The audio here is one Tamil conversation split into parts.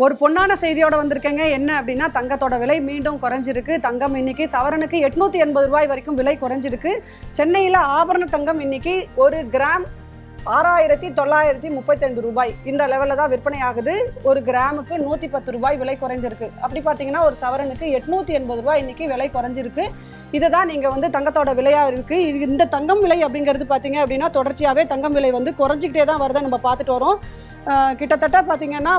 ஒரு பொன்னான செய்தியோட வந்திருக்கேங்க. என்ன அப்படின்னா, தங்கத்தோட விலை மீண்டும் குறைஞ்சிருக்கு. தங்கம் இன்னைக்கு சவரனுக்கு 880 ரூபாய் வரைக்கும் விலை குறைஞ்சிருக்கு. சென்னையில் ஆபரண தங்கம் இன்னைக்கு 1 கிராம் 6935 ரூபாய் இந்த லெவலில் தான் விற்பனை ஆகுது. ஒரு கிராமுக்கு 110 ரூபாய் விலை குறைஞ்சிருக்கு. அப்படி பார்த்தீங்கன்னா ஒரு சவரனுக்கு 880 ரூபாய் இன்னைக்கு விலை குறைஞ்சிருக்கு. இதை தான் நீங்கள் வந்து தங்கத்தோட விலையாக இருக்குது. இந்த தங்கம் விலை அப்படிங்கிறது பார்த்தீங்க அப்படின்னா தொடர்ச்சியாகவே தங்கம் விலை வந்து குறைஞ்சிக்கிட்டே தான் வருதை நம்ம பார்த்துட்டு வரோம். கிட்டத்தட்ட பார்த்தீங்கன்னா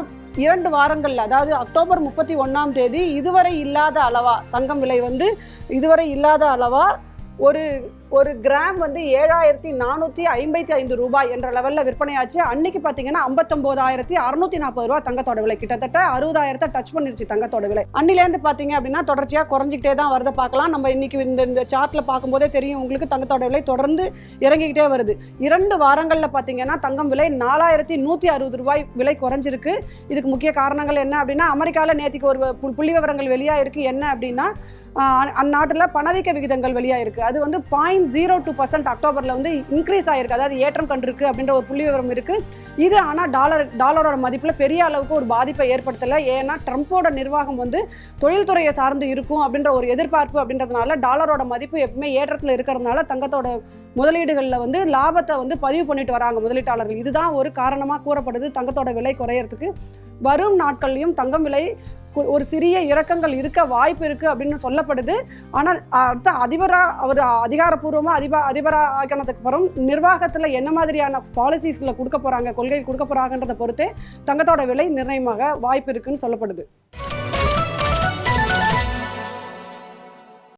2 வாரங்களில், அதாவது அக்டோபர் 31ஆம் தேதி இதுவரை இல்லாத அளவா தங்கம் விலை வந்து இதுவரை இல்லாத அளவா ஒரு கிராம் வந்து 7455 ரூபாய் என்ற லெவலில் விற்பனையாச்சு. அன்னைக்கு பார்த்தீங்கன்னா 59640 ரூபாய் தங்கத்தோட விலை, கிட்டத்தட்ட 60,000 டச் பண்ணிருச்சு தங்கத்தோட விலை. அன்னிலேருந்து பார்த்தீங்க அப்படின்னா தொடர்ச்சியாக குறைஞ்சிக்கிட்டே தான் வருதை பார்க்கலாம். நம்ம இன்னைக்கு இந்த சார்ட்டில் பார்க்கும்போதே தெரியும் உங்களுக்கு தங்கத்தோட விலை தொடர்ந்து இறங்கிக்கிட்டே வருது. 2 வாரங்களில் பார்த்தீங்கன்னா தங்கம் விலை 4160 ரூபாய் விலை குறைஞ்சிருக்கு. இதுக்கு முக்கிய காரணங்கள் என்ன அப்படின்னா, அமெரிக்காவில் நேற்றுக்கு ஒரு புள்ளி விவரங்கள் வெளியாக இருக்குது. என்ன அப்படின்னா, அந்நாட்டில் பணவீக்க விகிதங்கள் வெளியாக இருக்குது. அது வந்து 0.02% அக்டோபரில் வந்து இன்க்ரீஸ் ஆகிருக்கு, அதாவது ஏற்றம் கண்டிருக்கு அப்படின்ற ஒரு புள்ளி விவரம் இருக்குது. இது ஆனால் டாலரோட மதிப்பில் பெரிய அளவுக்கு ஒரு பாதிப்பை ஏற்படுத்தலை. ஏன்னா ட்ரம்ப்போட நிர்வாகம் வந்து தொழில்துறையை சார்ந்து இருக்கும் அப்படின்ற ஒரு எதிர்பார்ப்பு அப்படின்றதுனால டாலரோட மதிப்பு எப்பவுமே ஏற்றத்தில் இருக்கிறதுனால தங்கத்தோட முதலீடுகளில் வந்து லாபத்தை வந்து பதிவு பண்ணிட்டு வராங்க முதலீட்டாளர்கள். இதுதான் ஒரு காரணமாக கூறப்படுது தங்கத்தோட விலை குறையறதுக்கு. வரும் நாட்கள்லையும் தங்கம் விலை ஒரு சிறிய இறக்கங்கள் இருக்க வாய்ப்பு இருக்குது அப்படின்னு சொல்லப்படுது. ஆனால் அடுத்த அவர் அதிகாரப்பூர்வமாக அதிபராக ஆக்கினதுக்கு அப்புறம் நிர்வாகத்தில் என்ன மாதிரியான பாலிசிஸில் கொடுக்க போகிறாங்க, கொள்கை கொடுக்க போகிறாங்கன்றதை பொறுத்தே தங்கத்தோட விலை நிர்ணயமாக வாய்ப்பு இருக்குன்னு சொல்லப்படுது.